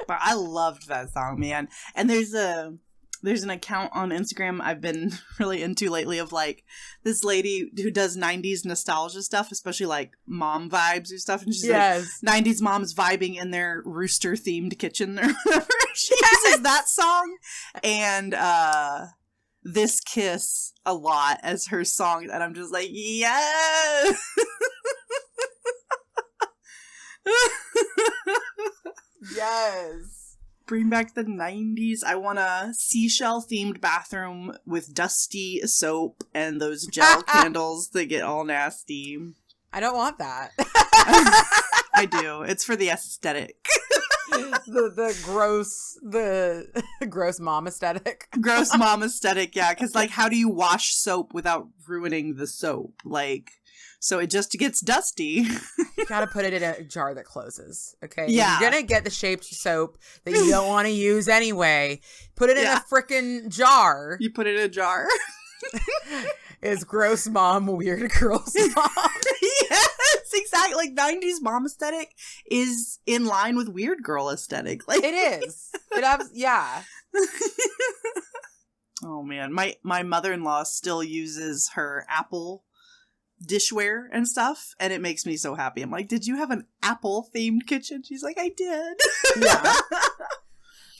But I loved that song, man. And there's an account on Instagram I've been really into lately of like this lady who does 90s nostalgia stuff, especially like mom vibes or stuff. And she's like 90s moms vibing in their rooster themed kitchen or whatever. She uses that song and This Kiss a lot as her song. And I'm just like, yes. Yes. Bring back the 90s. I want a seashell-themed bathroom with dusty soap and those gel candles that get all nasty. I don't want that. I do. It's for the aesthetic. the gross mom aesthetic. Gross mom aesthetic, yeah. Because, like, how do you wash soap without ruining the soap? Like... So it just gets dusty. You gotta put it in a jar that closes, okay? Yeah. You're gonna get the shaped soap that you don't want to use anyway. Put it in a freaking jar. You put it in a jar. Is gross mom weird girl's mom? Yes, exactly. Like 90s mom aesthetic is in line with weird girl aesthetic. Like it is. Yeah. Oh man, my mother-in-law still uses her Apple dishware and stuff, and it makes me so happy. I'm like, did you have an Apple themed kitchen? She's like, I did. Yeah.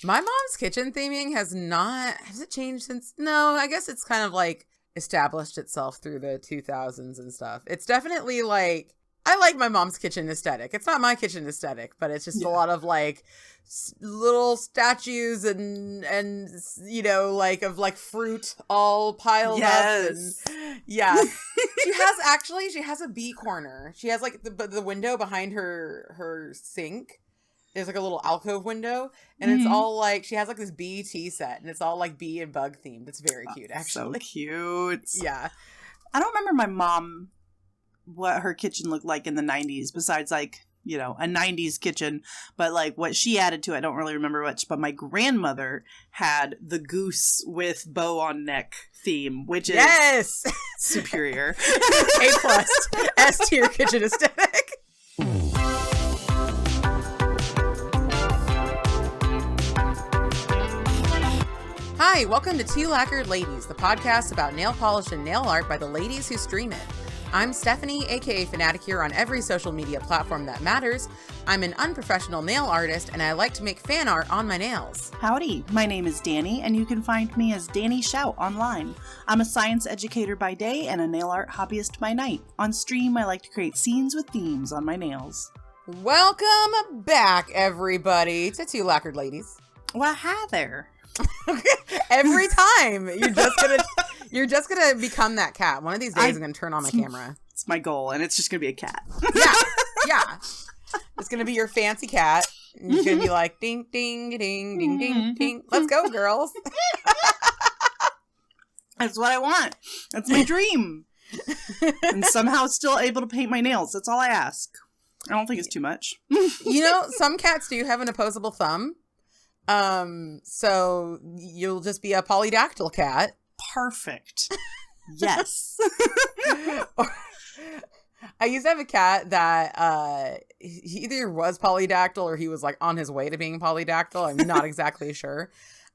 My mom's kitchen theming has it changed since? No, I guess it's kind of like established itself through the 2000s and stuff. It's definitely like, I like my mom's kitchen aesthetic. It's not my kitchen aesthetic, but it's just a lot of like little statues and you know, like of like fruit all piled up. And, yeah. She has a bee corner. She has like the window behind her sink. There's like a little alcove window, and it's all like, she has like this bee tea set, and it's all like bee and bug themed. It's very cute, actually. So cute. Yeah. I don't remember my mom, what her kitchen looked like in the 90s, besides like, you know, a 90s kitchen, but like what she added to it, I don't really remember much. But my grandmother had the goose with bow on neck theme, which is superior. A+, S tier kitchen aesthetic. Hi, welcome to Two Lacquered Ladies, the podcast about nail polish and nail art by the ladies who stream it. I'm Stephanie, aka Fanatic here on every social media platform that matters. I'm an unprofessional nail artist, and I like to make fan art on my nails. Howdy, my name is Danny, and you can find me as Danny Shout online. I'm a science educator by day and a nail art hobbyist by night. On stream, I like to create scenes with themes on my nails. Welcome back, everybody, to Two Lacquered Ladies. Well, hi there. Every time you're just gonna become that cat. One of these days I'm gonna turn on my camera. It's my goal, and it's just gonna be a cat. Yeah. It's gonna be your fancy cat. And you're gonna be like ding ding ding ding ding ding. Let's go, girls. That's what I want. That's my dream. And somehow still able to paint my nails. That's all I ask. I don't think it's too much. You know, some cats do have an opposable thumb. So you'll just be a polydactyl cat. Perfect. Yes. I used to have a cat that he either was polydactyl or he was like on his way to being polydactyl. I'm not exactly sure.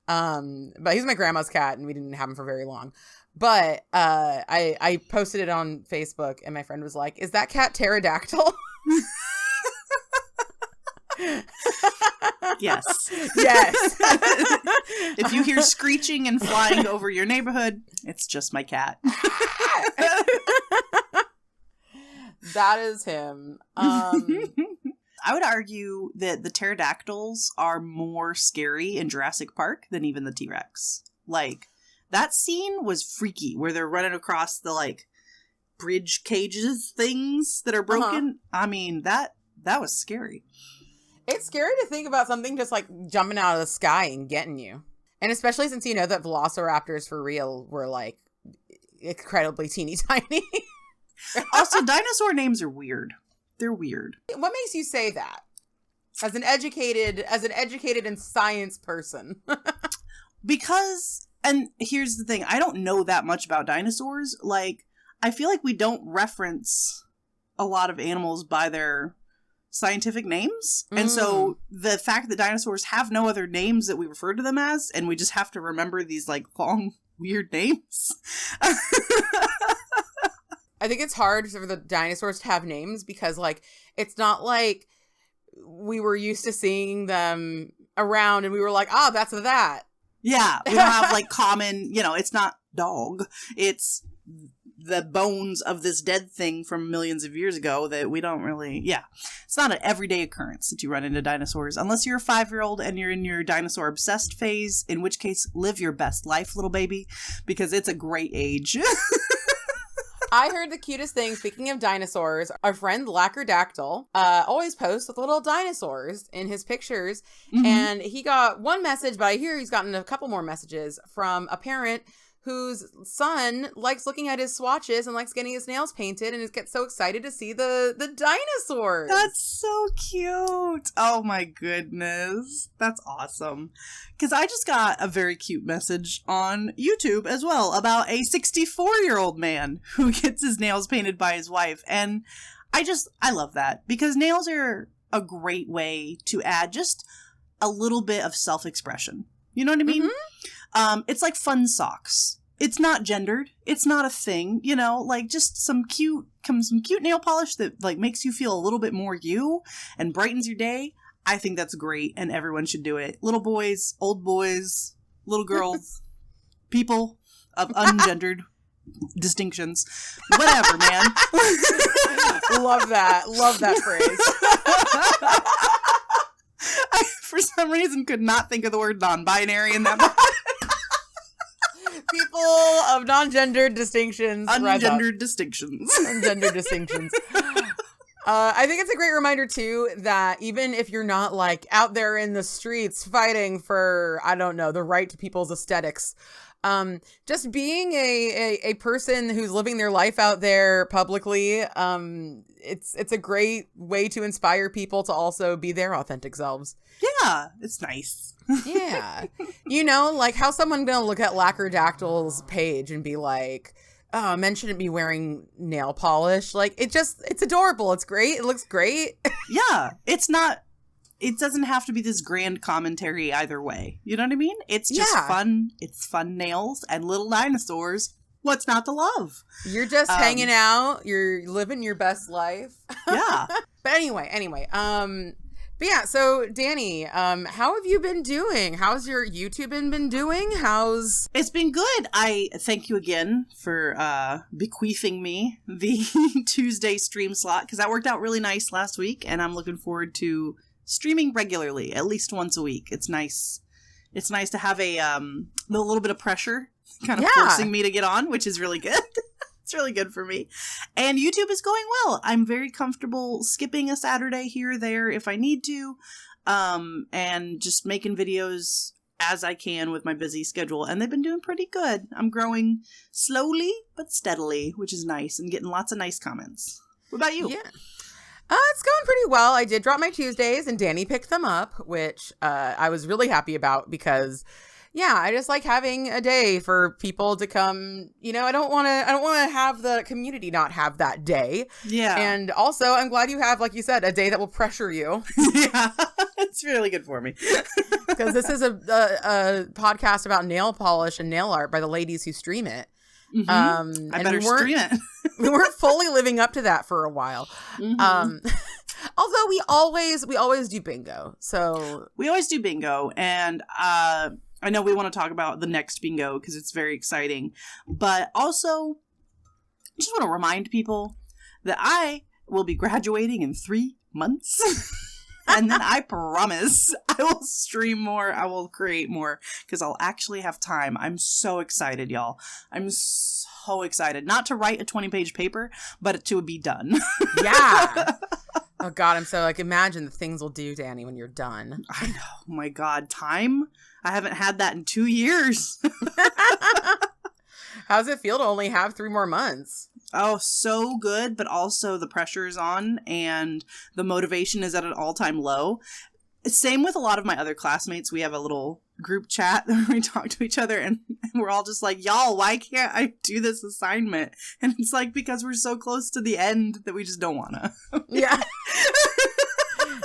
But he's my grandma's cat and we didn't have him for very long. But I posted it on Facebook and my friend was like, "Is that cat pterodactyl?" Yes. Yes. If you hear screeching and flying over your neighborhood, it's just my cat. That is him. I would argue that the pterodactyls are more scary in Jurassic Park than even the T-Rex. Like, that scene was freaky, where they're running across the, like, bridge cages things that are broken. I mean, that was scary. It's scary to think about something just like jumping out of the sky and getting you. And especially since you know that velociraptors for real were like incredibly teeny tiny. Also, dinosaur names are weird. They're weird. What makes you say that? As an educated and science person. Because, and here's the thing, I don't know that much about dinosaurs. Like, I feel like we don't reference a lot of animals by their scientific names. And so the fact that dinosaurs have no other names that we refer to them as, and we just have to remember these like long, weird names. I think it's hard for the dinosaurs to have names because, like, it's not like we were used to seeing them around and we were like, oh, that's that. Yeah, we don't have, like, common, it's not dog. It's the bones of this dead thing from millions of years ago that we don't really, It's not an everyday occurrence that you run into dinosaurs, unless you're a 5-year-old and you're in your dinosaur-obsessed phase, in which case, live your best life, little baby, because it's a great age. I heard the cutest thing, speaking of dinosaurs, our friend Lacquered always posts with little dinosaurs in his pictures. Mm-hmm. And he got one message, but I hear he's gotten a couple more messages from a parent whose son likes looking at his swatches and likes getting his nails painted and gets so excited to see the dinosaurs. That's so cute. Oh my goodness. That's awesome. Because I just got a very cute message on YouTube as well about a 64-year-old man who gets his nails painted by his wife. And I love that because nails are a great way to add just a little bit of self-expression. You know what I mean? Mm-hmm. It's like fun socks. It's not gendered. It's not a thing, like just some cute nail polish that like makes you feel a little bit more you and brightens your day. I think that's great and everyone should do it. Little boys, old boys, little girls, people of ungendered distinctions. Whatever, man. Love that phrase. I, for some reason, could not think of the word non-binary in that book. People of non-gendered distinctions. Ungendered distinctions. Ungendered distinctions. I think it's a great reminder, too, that even if you're not, like, out there in the streets fighting for, I don't know, the right to people's aesthetics, just being a person who's living their life out there publicly, it's a great way to inspire people to also be their authentic selves. Yeah, it's nice. Yeah. Like how someone gonna look at Lacquerdactyl's page and be like, oh, men shouldn't be wearing nail polish. Like, it's adorable. It's great. It looks great. Yeah. It doesn't have to be this grand commentary either way. You know what I mean? It's just fun. It's fun nails and little dinosaurs. What's not to love? You're just hanging out. You're living your best life. Yeah. But anyway. But yeah, so Danny, how have you been doing? How's your YouTube been doing? It's been good. I thank you again for bequeathing me the Tuesday stream slot because that worked out really nice last week, and I'm looking forward to streaming regularly, at least once a week. It's nice. It's nice to have a little bit of pressure kind of forcing me to get on, which is really good. It's really good for me. And YouTube is going well. I'm very comfortable skipping a Saturday here or there if I need to, and just making videos as I can with my busy schedule. And they've been doing pretty good. I'm growing slowly but steadily, which is nice, and getting lots of nice comments. What about you? Yeah. It's going pretty well. I did drop my Tuesdays and Danny picked them up, which I was really happy about because I just like having a day for people to come. I don't want to have the community not have that day. Yeah. And also I'm glad you have, like you said, a day that will pressure you. Yeah. It's really good for me. Because this is a podcast about nail polish and nail art by the ladies who stream it. Mm-hmm. I better stream it. We weren't fully living up to that for a while. Mm-hmm. Although we always do bingo. So we always do bingo, and I know we want to talk about the next bingo because it's very exciting. But also, I just want to remind people that I will be graduating in 3 months. And then I promise I will stream more. I will create more because I'll actually have time. I'm so excited, y'all. I'm so excited. Not to write a 20-page paper, but to be done. Yeah. Oh, God. I'm so imagine the things we'll do, Danny, when you're done. I know. Oh, my God. Time? I haven't had that in 2 years. How's it feel to only have 3 more months? Oh, so good, but also the pressure is on and the motivation is at an all-time low. Same with a lot of my other classmates. We have a little group chat where we talk to each other and we're all just like, y'all, why can't I do this assignment? And it's like, because we're so close to the end that we just don't want to. Yeah.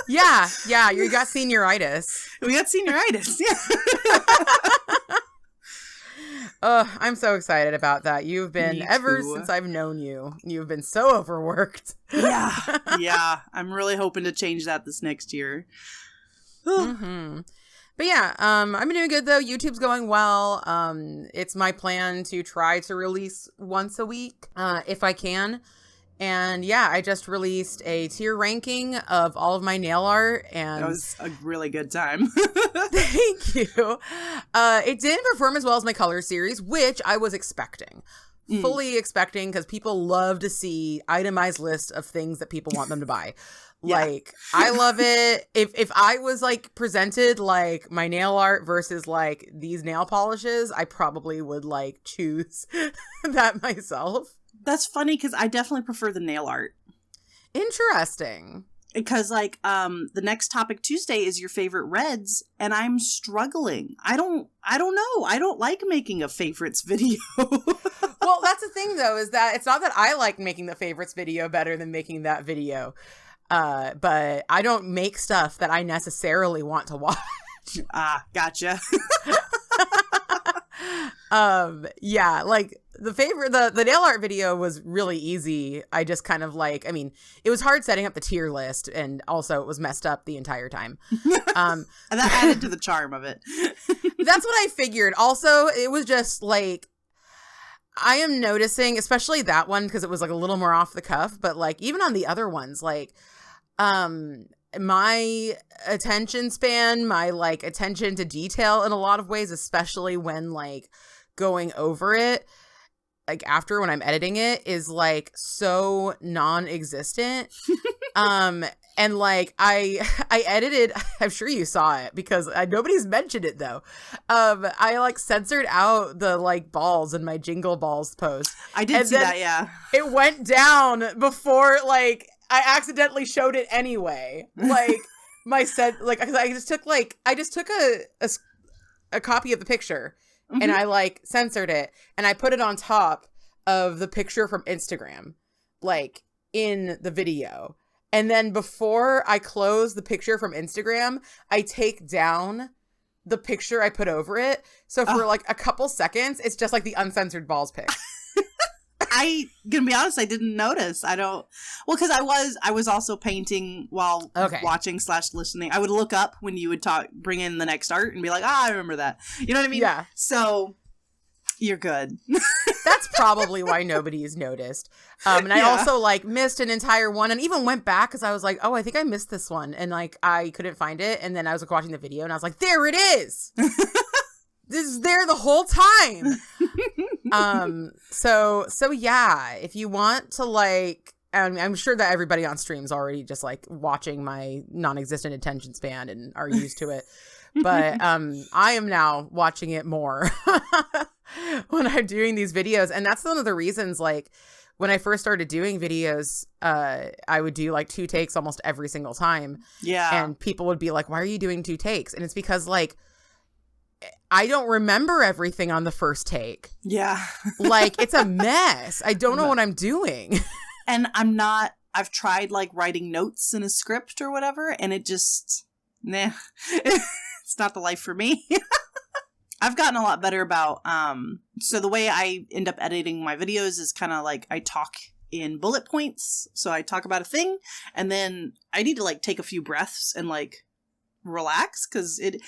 Yeah, you got senioritis. We got senioritis. Yeah. I'm so excited about that. You've been, ever since I've known you, you've been so overworked. Yeah. I'm really hoping to change that this next year. Mm-hmm. But yeah, I've been doing good though. YouTube's going well. It's my plan to try to release once a week, if I can. And yeah, I just released a tier ranking of all of my nail art, and that was a really good time. Thank you. It didn't perform as well as my color series, which I was expecting. Fully expecting, because people love to see itemized lists of things that people want them to buy. Yeah. Like, I love it. If I was like presented like my nail art versus like these nail polishes, I probably would like choose that myself. That's funny, because I definitely prefer the nail art. Interesting. Because like the next topic Tuesday is your favorite reds, and I'm struggling. I don't know. I don't like making a favorites video. Well, that's the thing though, is that it's not that I like making the favorites video better than making that video. But I don't make stuff that I necessarily want to watch. Gotcha. Yeah, like the nail art video was really easy. I just kind of like, I mean, it was hard setting up the tier list, and also it was messed up the entire time. And that added to the charm of it. That's what I figured. Also, it was just like, I am noticing, especially that one, because it was like a little more off the cuff, but like even on the other ones, like my attention span, my like attention to detail in a lot of ways, especially when like going over it, like after when I'm editing it, is like so non-existent. And like I edited, I'm sure you saw it because nobody's mentioned it though. I like censored out the like balls in my Jingle Balls post. I did see that, yeah. It went down before like I accidentally showed it anyway. Like my set, like, cause I just took a copy of the picture, mm-hmm. and I like censored it, and I put it on top of the picture from Instagram, like in the video. And then before I close the picture from Instagram, I take down the picture I put over it. So for like a couple seconds, it's just like the uncensored balls pic. Gonna be honest, I didn't notice. Because I was also painting while watching / listening. I would look up when you would bring in the next art and be like, I remember that. You know what I mean? Yeah. So you're good. That's probably why nobody's noticed. And I also like missed an entire one, and even went back because I was like, oh, I think I missed this one, and like I couldn't find it. And then I was like watching the video, and I was like, there it is. This is there the whole time. So yeah, if you want to like, I'm sure that everybody on stream's already just like watching my non-existent attention span and are used to it. But I am now watching it more when I'm doing these videos. And that's one of the reasons, like, when I first started doing videos, I would do like 2 takes almost every single time. Yeah. And people would be like, why are you doing 2 takes? And it's because like, I don't remember everything on the first take. Yeah. Like, it's a mess. I don't know what I'm doing. And I've tried like writing notes in a script or whatever, and it just, it's not the life for me. I've gotten a lot better about, so the way I end up editing my videos is kind of like I talk in bullet points. So I talk about a thing, and then I need to like take a few breaths and like relax, because it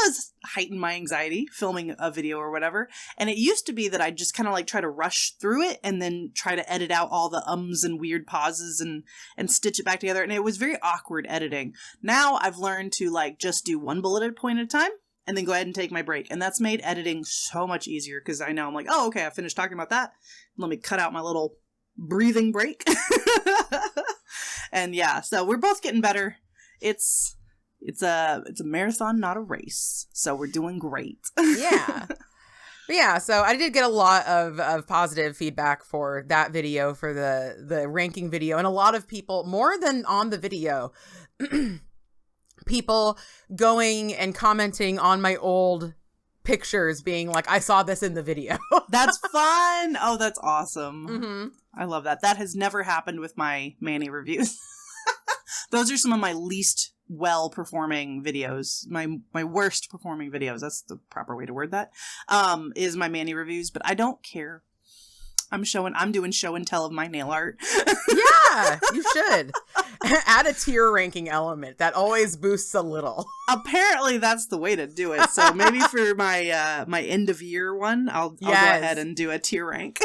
does heighten my anxiety filming a video or whatever. And it used to be that I'd just kind of like try to rush through it and then try to edit out all the ums and weird pauses and stitch it back together, and it was very awkward editing. Now I've learned to like just do one bulleted point at a time and then go ahead and take my break, and that's made editing so much easier, because I know I'm like, oh, okay, I finished talking about that, let me cut out my little breathing break. And yeah, so we're both getting better. It's a marathon, not a race. So we're doing great. Yeah. But yeah, so I did get a lot of positive feedback for that video, for the ranking video. And a lot of people, more than on the video, people going and commenting on my old pictures being like, I saw this in the video. That's fun. Oh, that's awesome. Mm-hmm. I love that. That has never happened with my Manny reviews. Those are some of my least well performing videos. My worst performing videos. That's the proper way to word that. Is my mani reviews, but I don't care. I'm doing show and tell of my nail art. Yeah, you should. Add a tier ranking element. That always boosts a little. Apparently that's the way to do it. So maybe for my my end of year one, I'll go ahead and do a tier rank.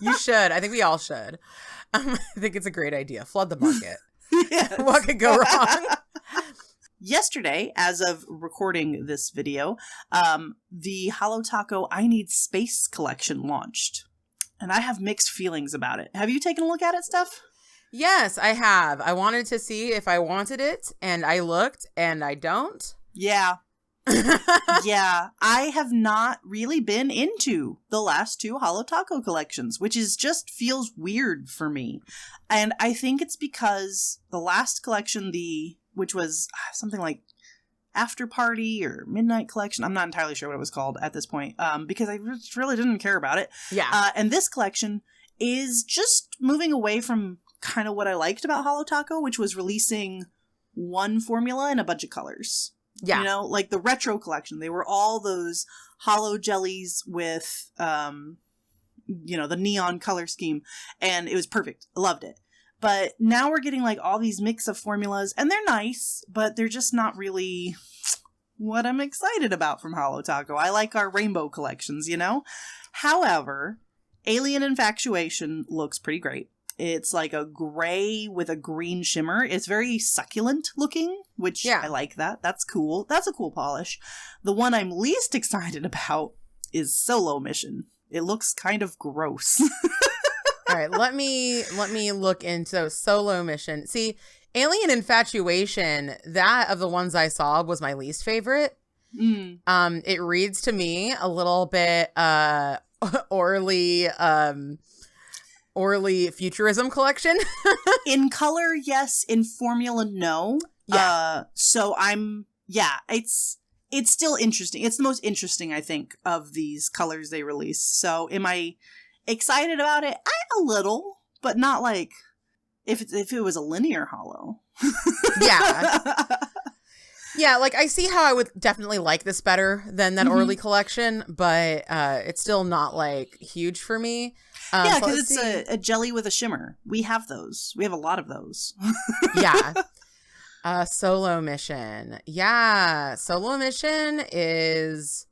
You should. I think we all should. I think it's a great idea. Flood the market. Yes. What could go wrong? Yesterday, as of recording this video, the Holo Taco I Need Space collection launched. And I have mixed feelings about it. Have you taken a look at it, Steph? Yes, I have. I wanted to see if I wanted it, and I looked, and I don't. Yeah. Yeah. I have not really been into the last two Holo Taco collections, which is just feels weird for me. And I think it's because the last collection, which was something like After Party or Midnight Collection. I'm not entirely sure what it was called at this point, because I just really didn't care about it. Yeah. And this collection is just moving away from kind of what I liked about Holo Taco, which was releasing one formula in a bunch of colors. Yeah. You know, like the retro collection. They were all those hollow jellies with, the neon color scheme. And it was perfect. I loved it. But now we're getting like all these mix of formulas, and they're nice, but they're just not really what I'm excited about from Holo Taco. I like our rainbow collections, you know? However, Alien Infatuation looks pretty great. It's like a gray with a green shimmer. It's very succulent looking, which I like that. That's cool. That's a cool polish. The one I'm least excited about is Solo Mission. It looks kind of gross. All right, let me look into Solo Mission. See, Alien Infatuation, that of the ones I saw was my least favorite. It reads to me a little bit Orly Futurism collection. In color, yes. In formula, no. Yeah. It's still interesting. It's the most interesting, I think, of these colors they release. So am I excited about it? A little, but not like if it was a linear holo. Yeah. Yeah, like I see how I would definitely like this better than that Orly collection, but it's still not like huge for me. Yeah, because it's a jelly with a shimmer. We have those. We have a lot of those. Yeah. Solo Mission. Yeah, Solo Mission is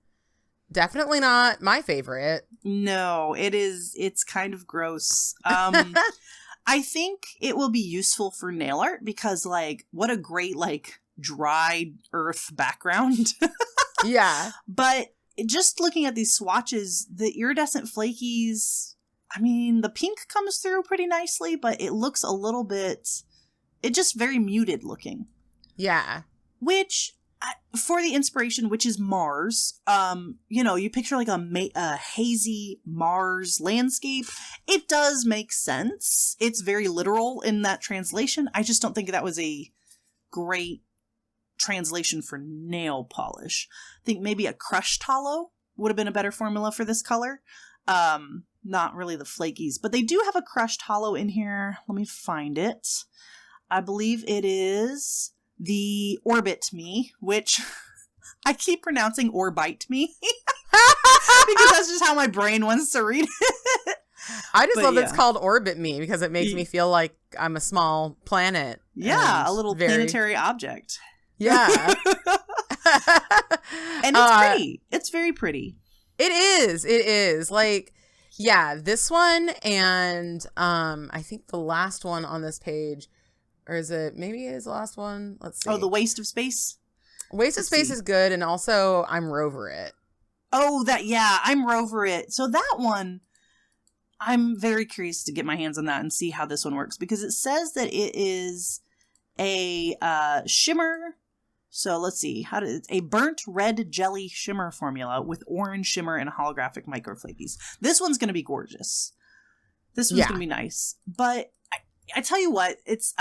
definitely not my favorite. No, it is. It's kind of gross. I think it will be useful for nail art because, like, what a great, like, dry earth background. Yeah. But just looking at these swatches, the iridescent flakies, I mean, the pink comes through pretty nicely, but it looks a little bit, it's just very muted looking. Yeah. Which, for the inspiration, which is Mars, you picture like a hazy Mars landscape. It does make sense. It's very literal in that translation. I just don't think that was a great translation for nail polish. I think maybe a crushed hollow would have been a better formula for this color. Not really the flakies, but they do have a crushed hollow in here. Let me find it. I believe it is the Orbit Me, which I keep pronouncing Orbite Me because that's just how my brain wants to read it. I just love that it's called Orbit Me because it makes me feel like I'm a small planet. Yeah, a little planetary object. Yeah. And it's pretty. It's very pretty. It is. It is. Like, yeah, this one and I think the last one on this page, or is it maybe it is the last one? Let's see. Oh, the Waste of Space? Waste of Space is good, and also I'm Rover It. Oh, I'm Rover It. So that one, I'm very curious to get my hands on that and see how this one works, because it says that it is a shimmer. So let's see, a burnt red jelly shimmer formula with orange shimmer and holographic microflakies. This one's going to be gorgeous. This one's going to be nice. But I tell you what, it's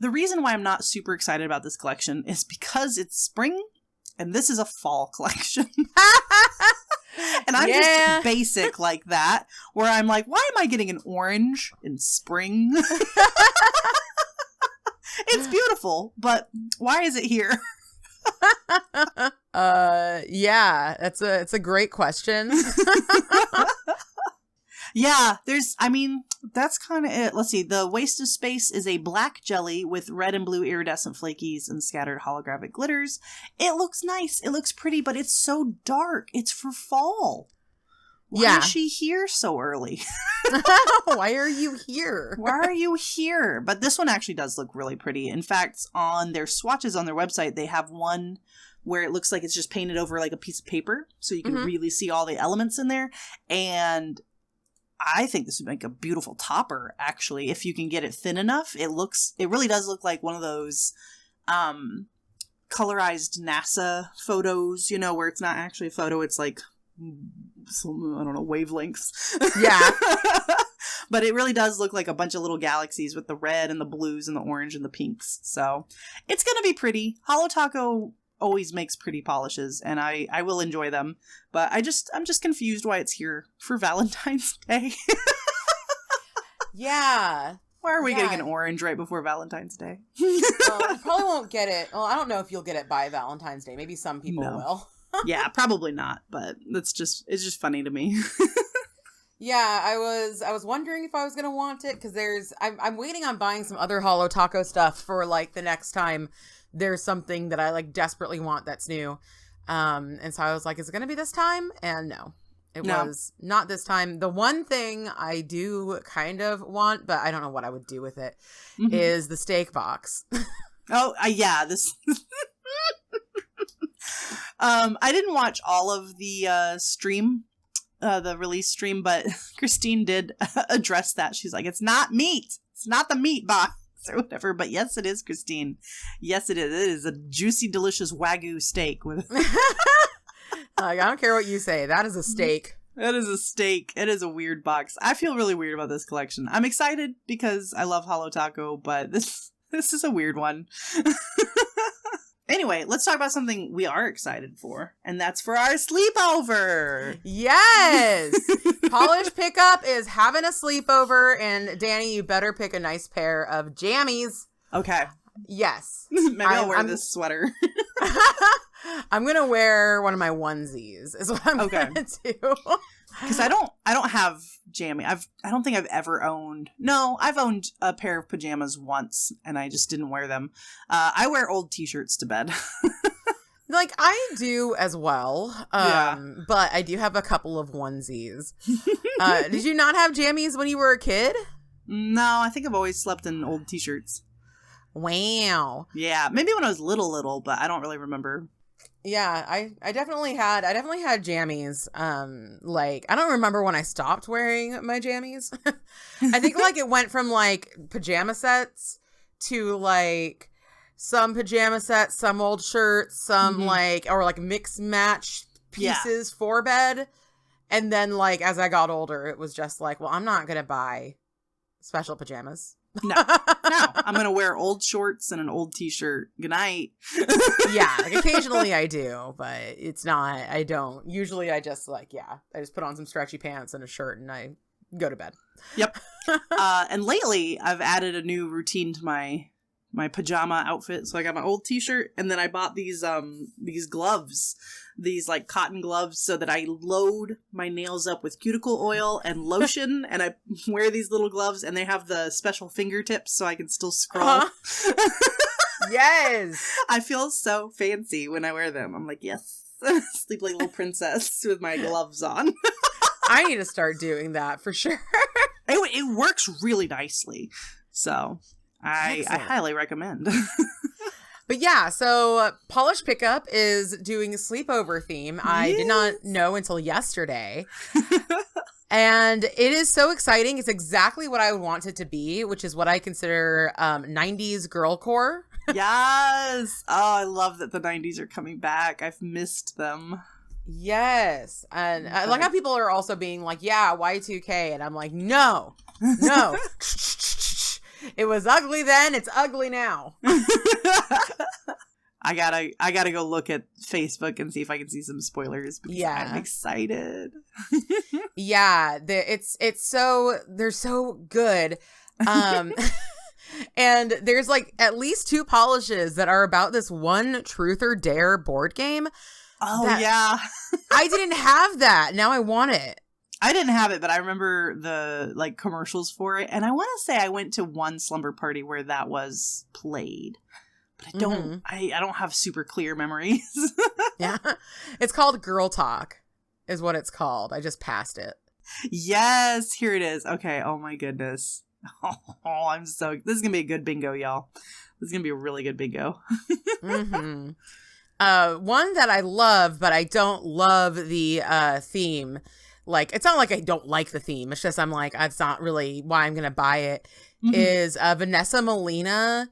the reason why I'm not super excited about this collection is because it's spring and this is a fall collection. And I'm just basic like that, where I'm like, why am I getting an orange in spring? It's beautiful, but why is it here? Yeah, it's a great question. Yeah, that's kind of it. Let's see. The waste of space is a black jelly with red and blue iridescent flakies and scattered holographic glitters. It looks nice. It looks pretty, but it's so dark. It's for fall. Why is she here so early? Why are you here? Why are you here? But this one actually does look really pretty. In fact, on their swatches on their website, they have one where it looks like it's just painted over like a piece of paper, so you can really see all the elements in there. And I think this would make a beautiful topper, actually, if you can get it thin enough. It really does look like one of those colorized NASA photos, where it's not actually a photo, it's like some, I don't know, wavelengths. Yeah. But it really does look like a bunch of little galaxies with the red and the blues and the orange and the pinks. So it's going to be pretty. Holo Taco always makes pretty polishes, and I will enjoy them. But I'm just confused why it's here for Valentine's Day. Yeah. Why are we getting an orange right before Valentine's Day? Well, you probably won't get it. Well, I don't know if you'll get it by Valentine's Day. Maybe some people will. Yeah, probably not, but it's just funny to me. Yeah, I was wondering if I was gonna want it, because I'm waiting on buying some other Holo Taco stuff for like the next time there's something that I like desperately want that's new. And so I was like, is it gonna be this time? And no, it was not this time. The one thing I do kind of want, but I don't know what I would do with it, is the steak box. Oh, yeah, this. I didn't watch all of the stream, the release stream, but Christine did address that. She's like, it's not meat. It's not the meat box or whatever. But yes, it is, Christine. Yes, it is. It is a juicy, delicious Wagyu steak with. I don't care what you say. That is a steak. That is a steak. It is a weird box. I feel really weird about this collection. I'm excited because I love Holo Taco, but this is a weird one. Anyway, let's talk about something we are excited for, and that's for our sleepover. Yes! Polish Pickup is having a sleepover, and Danny, you better pick a nice pair of jammies. Okay. Yes. Maybe I'll wear this sweater. I'm going to wear one of my onesies, is what I'm going to do. Because I don't have jammy. I don't think I've ever owned. No, I've owned a pair of pajamas once, and I just didn't wear them. I wear old t-shirts to bed. Like, I do as well. But I do have a couple of onesies. Did you not have jammies when you were a kid? No, I think I've always slept in old t-shirts. Wow. Yeah, maybe when I was little, but I don't really remember. Yeah, I definitely had jammies. Like, I don't remember when I stopped wearing my jammies. I think like it went from like pajama sets to like some pajama sets, some old shirts, some or mix match pieces for bed. And then like as I got older, it was just like, well, I'm not going to buy special pajamas. No, I'm going to wear old shorts and an old t-shirt. Good night. Yeah, like occasionally I do, but it's not, I don't. Usually I just I just put on some stretchy pants and a shirt and I go to bed. Yep. And lately I've added a new routine to my pajama outfit. So I got my old t-shirt, and then I bought these gloves, these like cotton gloves, so that I load my nails up with cuticle oil and lotion, and I wear these little gloves, and they have the special fingertips so I can still scroll. Yes. I feel so fancy when I wear them. I'm like, yes. Sleep like a little princess with my gloves on. I need to start doing that for sure. It works really nicely. So I highly recommend. But yeah, so Polish Pickup is doing a sleepover theme. Yes. I did not know until yesterday. And it is so exciting. It's exactly what I would want it to be, which is what I consider 90s girlcore. Yes. Oh, I love that the 90s are coming back. I've missed them. Yes. And I like how people are also being like, yeah, Y2K. And I'm like, no. It was ugly then. It's ugly now. I gotta go look at Facebook and see if I can see some spoilers, because I'm excited. Yeah, they're so good. And there's like at least 2 polishes that are about this one Truth or Dare board game. Oh, yeah. I didn't have that. Now I want it. I didn't have it, but I remember the like commercials for it. And I want to say I went to one slumber party where that was played. But I don't I don't have super clear memories. Yeah. It's called Girl Talk is what it's called. I just passed it. Yes, here it is. Okay, oh my goodness. Oh, this is going to be a good bingo, y'all. This is going to be a really good bingo. One that I love, but I don't love the theme. Like, it's not like I don't like the theme. It's just I'm like, that's not really why I'm going to buy it. Is Vanessa Molina.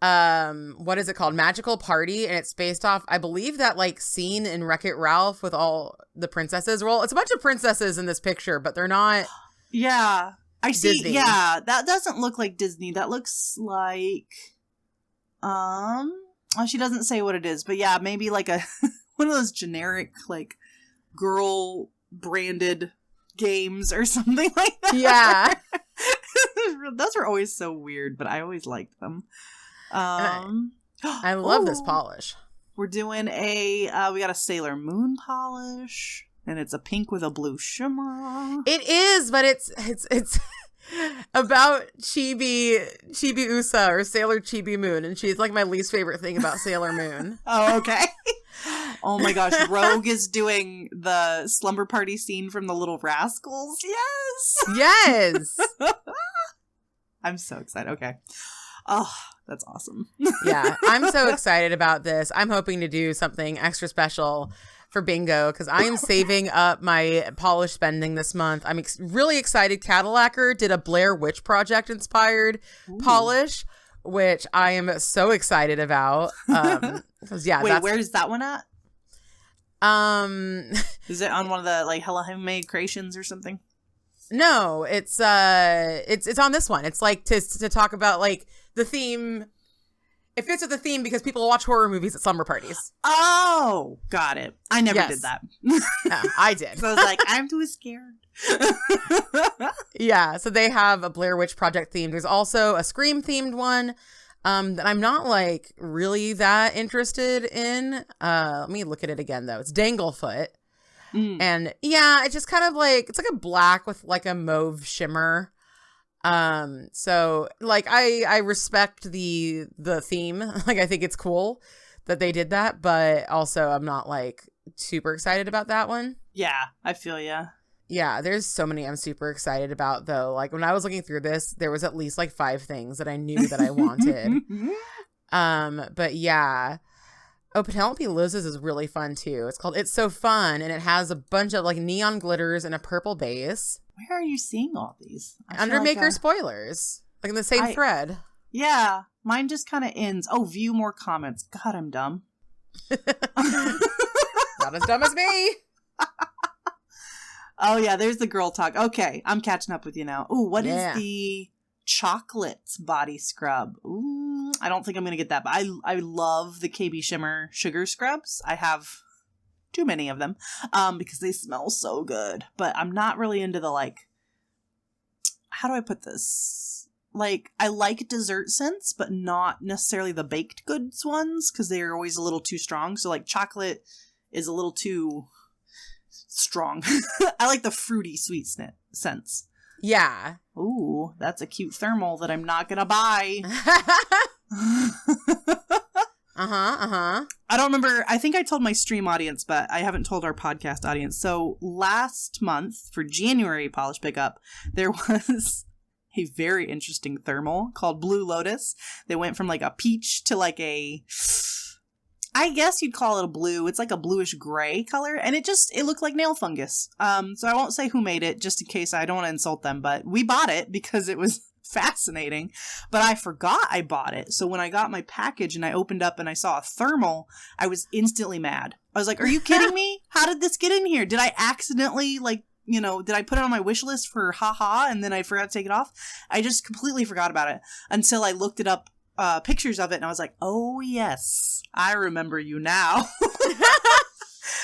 What is it called? Magical Party. And it's based off, I believe, that like scene in Wreck-It Ralph with all the princesses. Well, it's a bunch of princesses in this picture, but they're not. Yeah. I see. Disney. Yeah. That doesn't look like Disney. That looks like, she doesn't say what it is, but yeah, maybe like a, one of those generic, like girl branded games or something like that. Yeah. Those are always so weird, but I always liked them. I love this polish. We're doing we got a Sailor Moon polish, and it's a pink with a blue shimmer. It is, but it's about Chibi Usa or Sailor Chibi Moon, and she's like my least favorite thing about Sailor Moon. Oh, okay. Oh my gosh, Rogue is doing the slumber party scene from the Little Rascals. Yes. Yes. I'm so excited. Okay. Oh, that's awesome. Yeah, I'm so excited about this. I'm hoping to do something extra special for bingo because I am saving up my polish spending this month. I'm really excited. Lacquered did a Blair Witch Project inspired polish, which I am so excited about. Yeah. Wait, where's that one at? Is it on one of the like Hella Handmade Creations or something? No, it's on this one. It's like to talk about like the theme. It fits with the theme because people watch horror movies at slumber parties. Oh, got it. I never did that. No, I did. So I was like, I'm too scared. Yeah, so they have a Blair Witch Project theme. There's also a Scream themed one that I'm not like really that interested in. Let me look at it again though. It's Danglefoot. And yeah, it's just kind of like, it's like a black with like a mauve shimmer. So like I respect the theme. Like I think it's cool that they did that, but also I'm not like super excited about that one. Yeah, I feel ya. Yeah, there's so many I'm super excited about though. Like when I was looking through this, there was at least like 5 things that I knew that I wanted. But yeah. Oh, Penelope Liz's is really fun too. It's called It's So Fun, and it has a bunch of like neon glitters and a purple base. Where are you seeing all these? Under Maker spoilers. Like in the same thread. Yeah. Mine just kind of ends. Oh, view more comments. God, I'm dumb. Not as dumb as me. Oh, yeah. There's the Girl Talk. Okay. I'm catching up with you now. Ooh, what is the chocolate body scrub? Ooh, I don't think I'm going to get that, but I love the KB Shimmer sugar scrubs. I have too many of them because they smell so good, but I'm not really into the like, how do I put this? Like, I like dessert scents, but not necessarily the baked goods ones because they're always a little too strong. So like chocolate is a little too strong. I like the fruity sweet scents. Yeah. Ooh, that's a cute thermal that I'm not gonna buy. I don't remember. I think I told my stream audience, but I haven't told our podcast audience. So last month for January polish pickup, there was a very interesting thermal called Blue Lotus. They went from like a peach to like a, I guess you'd call it a blue. It's like a bluish gray color, and it looked like nail fungus. So I won't say who made it just in case I don't want to insult them, but we bought it because it was fascinating, but I forgot I bought it. So when I got my package and I opened up and I saw a thermal, I was instantly mad. I was like, are you kidding me? How did this get in here? Did I accidentally did I put it on my wish list for haha and then I forgot to take it off? I just completely forgot about it until I looked it up, pictures of it, and I was like, oh yes, I remember you now.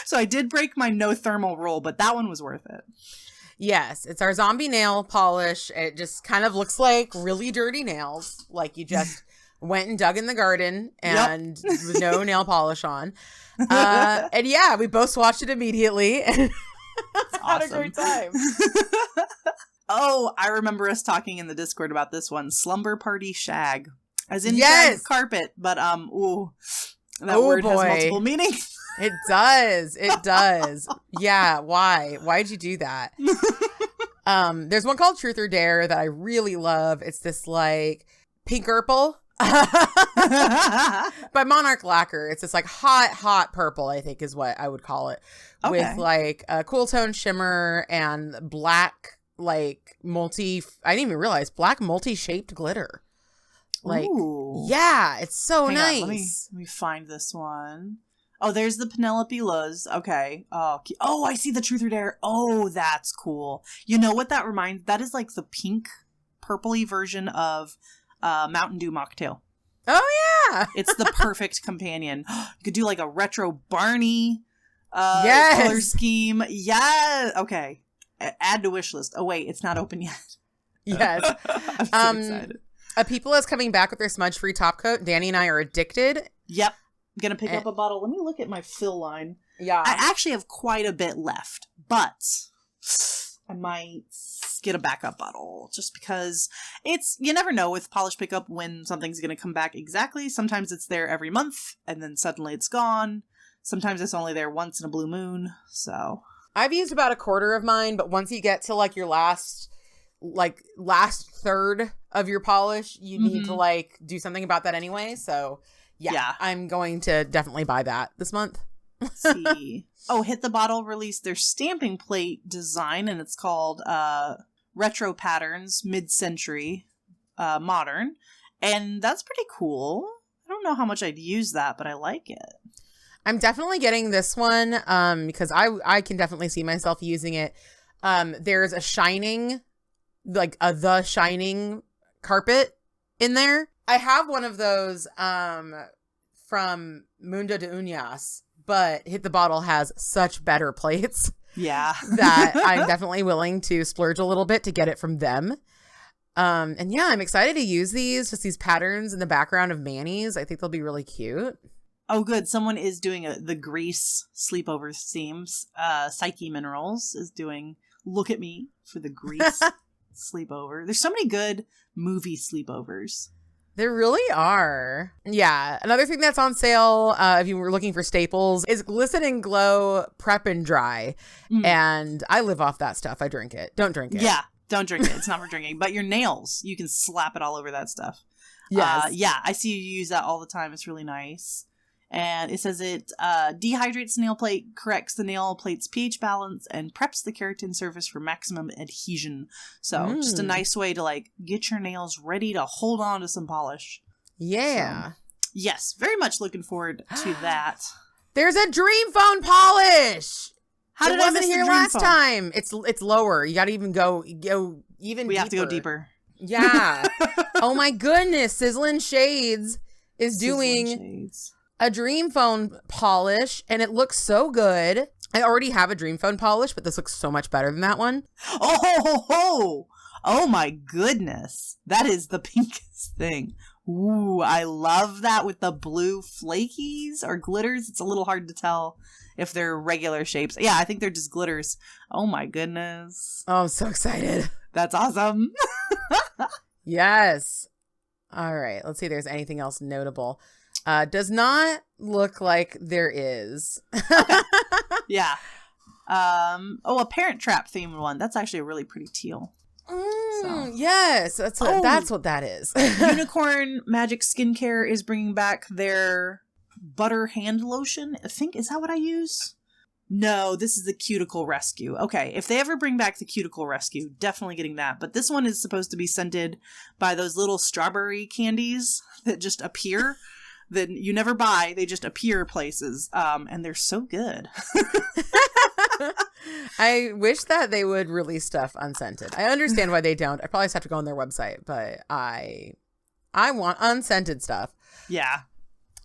So I did break my no thermal rule, but that one was worth it. Yes, it's our zombie nail polish. It just kind of looks like really dirty nails, like you just went and dug in the garden and with no nail polish on. And yeah, we both swatched it immediately and had a great time. Oh, I remember us talking in the Discord about this one, Slumber Party Shag. As in yes! shag carpet, but that word has multiple meanings. It does. It does. Yeah, why? Why'd you do that? There's one called Truth or Dare that I really love. It's this like pink purple by Monarch Lacquer. It's this like hot purple, I think is what I would call it. Okay. With like a cool tone shimmer and black like I didn't even realize black multi-shaped glitter. Like, ooh. Yeah, it's so nice. On, let me find this one. Oh, there's the Penelope Luz. Okay. Oh, I see the Truth or Dare. Oh, that's cool. You know what that reminds? That is like the pink, purpley version of Mountain Dew mocktail. Oh yeah, it's the perfect companion. You could do like a retro Barney color scheme. Yeah. Okay. Add to wish list. Oh wait, it's not open yet. Yes. I'm so excited. People is coming back with their smudge-free top coat. Danny and I are addicted. Yep. I'm going to pick up a bottle. Let me look at my fill line. Yeah. I actually have quite a bit left, but I might get a backup bottle just because you never know with polish pickup when something's going to come back exactly. Sometimes it's there every month and then suddenly it's gone. Sometimes it's only there once in a blue moon. So I've used about a quarter of mine, but once you get to like your last third of your polish, you need to like do something about that anyway. So yeah, I'm going to definitely buy that this month. Let's see. Oh, Hit the Bottle released their stamping plate design, and it's called Retro Patterns Mid-Century Modern. And that's pretty cool. I don't know how much I'd use that, but I like it. I'm definitely getting this one because I can definitely see myself using it. There's a shining, like the shining carpet in there. I have one of those from Mundo de Uñas, but Hit the Bottle has such better plates. Yeah. That I'm definitely willing to splurge a little bit to get it from them. And yeah, I'm excited to use just these patterns in the background of Manny's. I think they'll be really cute. Oh, good. Someone is doing the Grease sleepover themes. Psyche Minerals is doing Look at Me for the Grease sleepover. There's so many good movie sleepovers. There really are. Yeah. Another thing that's on sale, if you were looking for staples, is Glisten and Glow Prep and Dry. And I live off that stuff. I drink it. Don't drink it. Yeah. Don't drink it. It's not for drinking. But your nails, you can slap it all over that stuff. Yes. Yeah. I see you use that all the time. It's really nice. And it says it dehydrates the nail plate, corrects the nail plate's pH balance, and preps the keratin surface for maximum adhesion. So just a nice way to like get your nails ready to hold on to some polish. Yeah. So, yes, very much looking forward to that. There's a Dream Phone polish. How did I miss here last time? It's lower. You got to even go even. We have to go deeper. Yeah. Oh my goodness, Sizzlin' Shades is doing a Dream Phone polish, and it looks so good. I already have a Dream Phone polish, but this looks so much better than that one. Oh my goodness. That is the pinkest thing. Ooh, I love that with the blue flakies or glitters. It's a little hard to tell if they're regular shapes. Yeah, I think they're just glitters. Oh my goodness. Oh, I'm so excited. That's awesome. Yes. All right. Let's see if there's anything else notable. Does not look like there is. Yeah. A Parent Trap themed one. That's actually a really pretty teal. Yes, that's what that is. Unicorn Magic Skincare is bringing back their butter hand lotion. I think, is that what I use? No, this is the Cuticle Rescue. Okay, if they ever bring back the Cuticle Rescue, definitely getting that. But this one is supposed to be scented by those little strawberry candies that just appear. That you never buy. They just appear places. And they're so good. I wish that they would release stuff unscented. I understand why they don't. I probably just have to go on their website, but I want unscented stuff. Yeah.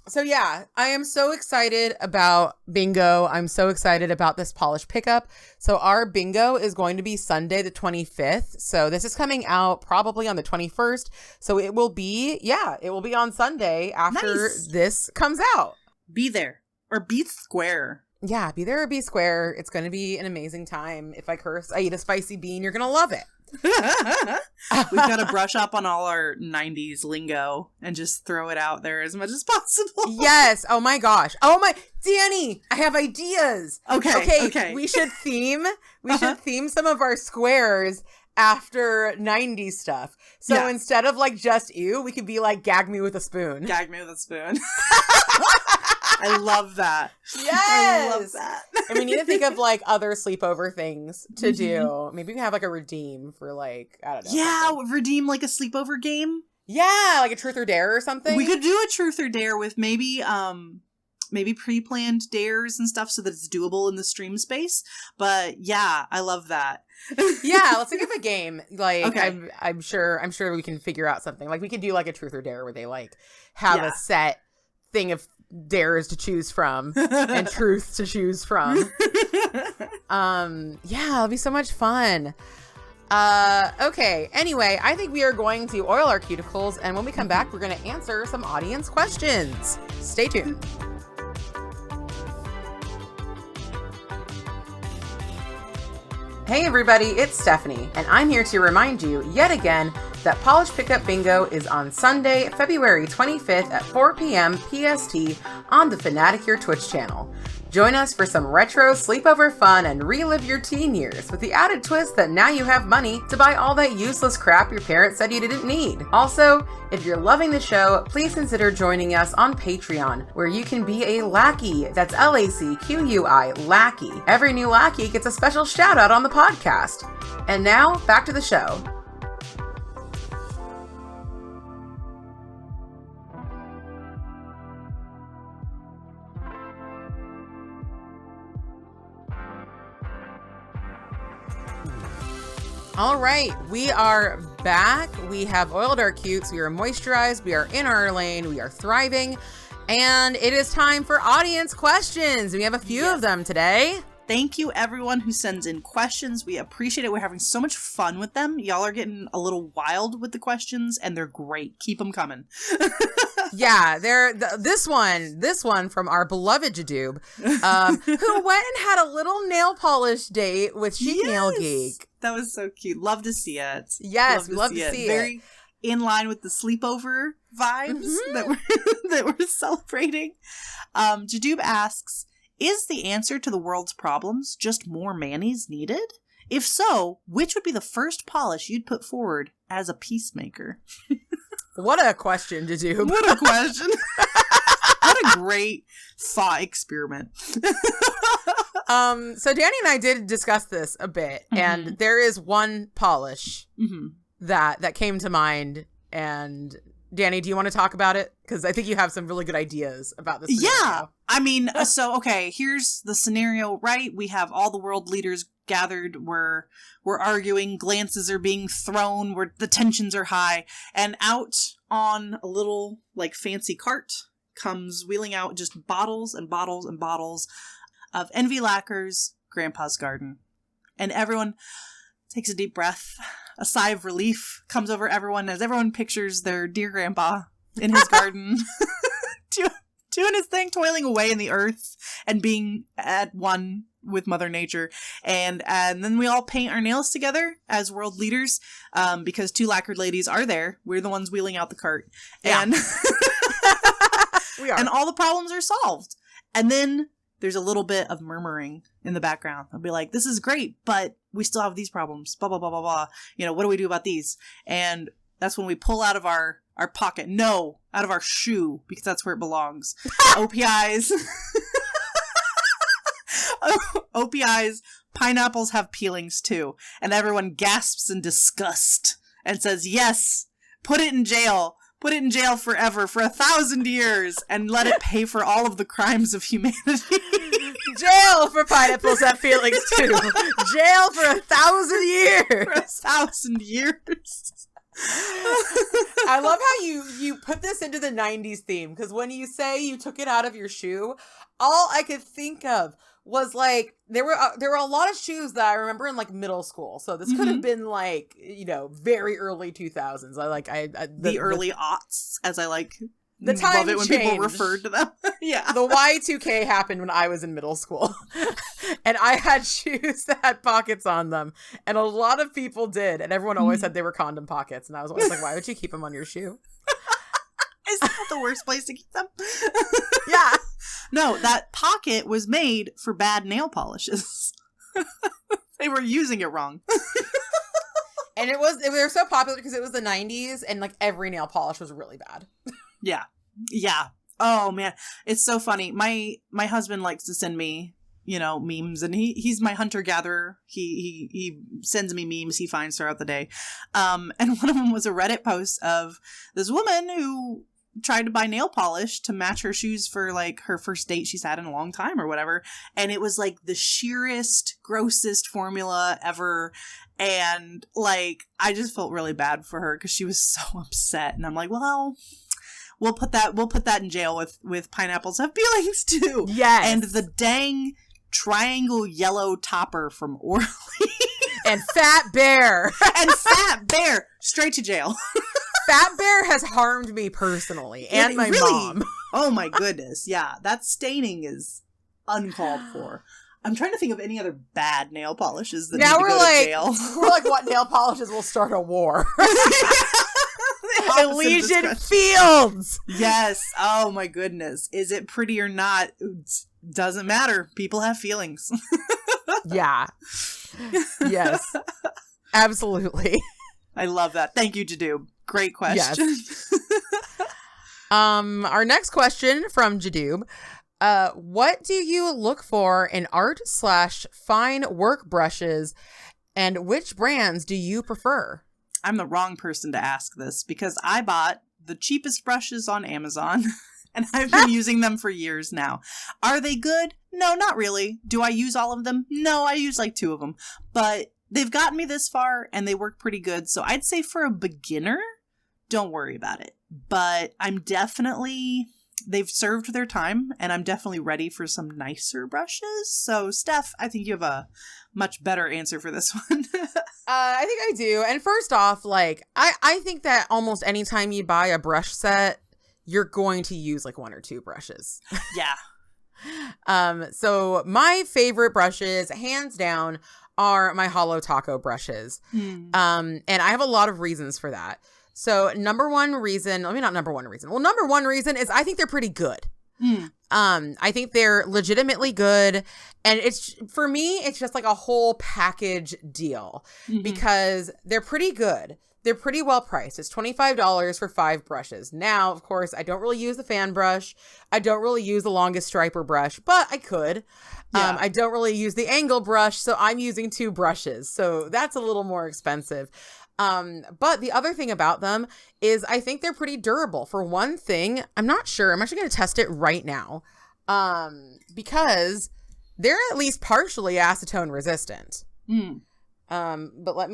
So yeah, I am so excited about bingo. I'm so excited about this polish pickup. So our bingo is going to be Sunday the 25th. So this is coming out probably on the 21st. So it will be on Sunday after this comes out. Be there or be square. Yeah, be there or be square. It's going to be an amazing time. If I curse, I eat a spicy bean. You're going to love it. We've got to brush up on all our 90s lingo and just throw it out there as much as possible. Yes. Oh my gosh. Oh my, Danny, I have ideas. Okay. We should theme some of our squares after 90s stuff. So instead of like just ew, we could be like gag me with a spoon. Gag me with a spoon. I love that. Yes. I love that. And we need to think of like other sleepover things to do. Maybe we have like a redeem for like, I don't know. Yeah, redeem like a sleepover game. Yeah, like a truth or dare or something. We could do a truth or dare with maybe pre-planned dares and stuff so that it's doable in the stream space. But yeah, I love that. Yeah, let's think of a game. Like okay. I'm sure we can figure out something. Like we could do like a truth or dare where they like have a set thing of dares to choose from and truths to choose from. It'll be so much fun. Okay, anyway, I think we are going to oil our cuticles, and when we come back, we're going to answer some audience questions. Stay tuned. Hey everybody, it's Stephanie, and I'm here to remind you yet again that Polish Pickup Bingo is on Sunday, February 25th at 4 p.m. PST on the Fanaticure Twitch channel. Join us for some retro sleepover fun and relive your teen years with the added twist that now you have money to buy all that useless crap your parents said you didn't need. Also, if you're loving the show, please consider joining us on Patreon, where you can be a lackey. That's LACQUI, lackey. Every new lackey gets a special shout out on the podcast. And now, back to the show. All right, we are back. We have oiled our cutes. We are moisturized. We are in our lane. We are thriving. And it is time for audience questions. We have a few of them today. Thank you, everyone who sends in questions. We appreciate it. We're having so much fun with them. Y'all are getting a little wild with the questions, and they're great. Keep them coming. Yeah, this one from our beloved Jadoob, who went and had a little nail polish date with Chic Nail Geek. That was so cute. Love to see it. Yes, love to see it. Very in line with the sleepover vibes that we're celebrating. Jadoob asks, is the answer to the world's problems just more manis needed? If so, which would be the first polish you'd put forward as a peacemaker? What a question, Jadoob. What a question. What a great thought experiment. So Danny and I did discuss this a bit, and there is one polish that came to mind. And Danny, do you want to talk about it? Because I think you have some really good ideas about this scenario. Yeah. I mean, okay, here's the scenario, right? We have all the world leaders gathered. We're arguing, glances are being thrown, where the tensions are high, and out on a little like fancy cart comes wheeling out just bottles and bottles and bottles of Envy Lacquer's Grandpa's Garden. And everyone takes a deep breath. A sigh of relief comes over everyone as everyone pictures their dear grandpa in his garden doing his thing, toiling away in the earth and being at one with Mother Nature. And then we all paint our nails together as world leaders, because two lacquered ladies are there. We're the ones wheeling out the cart. Yeah. And We are. And all the problems are solved. And then there's a little bit of murmuring in the background. I'll be like, this is great, but we still have these problems. Blah, blah, blah, blah, blah. You know, what do we do about these? And that's when we pull out of our pocket. No, out of our shoe, because that's where it belongs. OPIs. OPIs. Pineapples have peelings too. And everyone gasps in disgust and says, yes, put it in jail. Put it in jail forever, for 1,000 years, and let it pay for all of the crimes of humanity. Jail for pineapples have feelings too. Jail for 1,000 years. For 1,000 years. I love how you put this into the 90s theme, because when you say you took it out of your shoe, all I could think of was like there were a lot of shoes that I remember in like middle school. So this could have been like, you know, very early 2000s. The early aughts, as I like. The time love it when changed. people referred to them. Yeah. The Y2K happened when I was in middle school. And I had shoes that had pockets on them. And a lot of people did. And everyone always said they were condom pockets. And I was always like, why would you keep them on your shoe? Is that the worst place to keep them? Yeah. No, that pocket was made for bad nail polishes. They were using it wrong. And they were so popular because it was the 90s and like every nail polish was really bad. Yeah. Yeah. Oh man. It's so funny. My husband likes to send me, you know, memes, and he's my hunter gatherer. He sends me memes he finds throughout the day. And one of them was a Reddit post of this woman who tried to buy nail polish to match her shoes for like her first date she's had in a long time or whatever. And it was like the sheerest, grossest formula ever. And like, I just felt really bad for her because she was so upset. And I'm like, well, we'll put that in jail with pineapples have feelings too. Yes. And the dang triangle yellow topper from Orly. And Fat Bear. And Fat Bear. Straight to jail. Fat Bear has harmed me personally and my mom. Oh my goodness. Yeah. That staining is uncalled for. I'm trying to think of any other bad nail polishes that now need to go to jail. We're like, what nail polishes will start a war? Elysian Fields. Yes. Oh my goodness. Is it pretty or not? Doesn't matter. People have feelings. Yeah. Yes. Absolutely. I love that. Thank you, Jadoob. Great question. Yes. Our next question from Jadoob. What do you look for in art/fine work brushes, and which brands do you prefer? I'm the wrong person to ask this because I bought the cheapest brushes on Amazon and I've been using them for years now. Are they good? No, not really. Do I use all of them? No, I use like 2 of them, but they've gotten me this far and they work pretty good. So I'd say for a beginner, don't worry about it. But they've served their time and I'm definitely ready for some nicer brushes. So Steph, I think you have a much better answer for this one. I think I do. And first off, like, I think that almost anytime you buy a brush set, you're going to use like 1 or 2 brushes. Yeah. So my favorite brushes, hands down, are my Holo Taco brushes. And I have a lot of reasons for that. So number one reason is I think they're pretty good. I think they're legitimately good. And for me, it's just like a whole package deal because they're pretty good. They're pretty well priced. It's $25 for 5 brushes. Now, of course, I don't really use the fan brush. I don't really use the longest striper brush, but I could. Yeah. I don't really use the angle brush, so I'm using 2 brushes. So that's a little more expensive. But the other thing about them is I think they're pretty durable. For one thing, I'm not sure. I'm actually going to test it right now. Because they're at least partially acetone resistant. But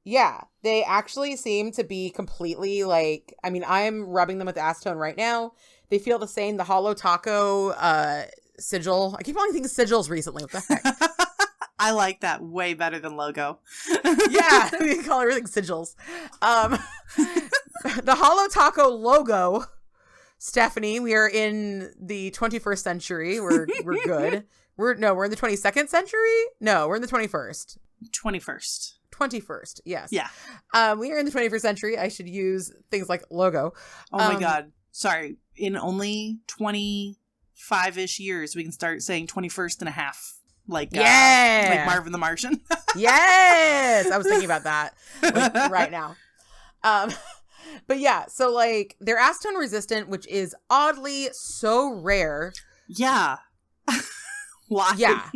yeah, they actually seem to be completely like, I mean, I'm rubbing them with acetone right now. They feel the same. The Holo Taco, sigil. I keep calling things sigils recently. What the heck? I like that way better than logo. Yeah, we call everything sigils. The Holo Taco logo, Stephanie, we are in the 21st century. We're good. We're in the 22nd century? No, we're in the 21st. 21st, yes. Yeah. We are in the 21st century. I should use things like logo. Oh my God. Sorry. In only 25-ish years, we can start saying 21st and a half. Like Marvin the Martian. Yes. I was thinking about that right now. But yeah, so like they're acetone resistant, which is oddly so rare. Yeah. Why? Yeah.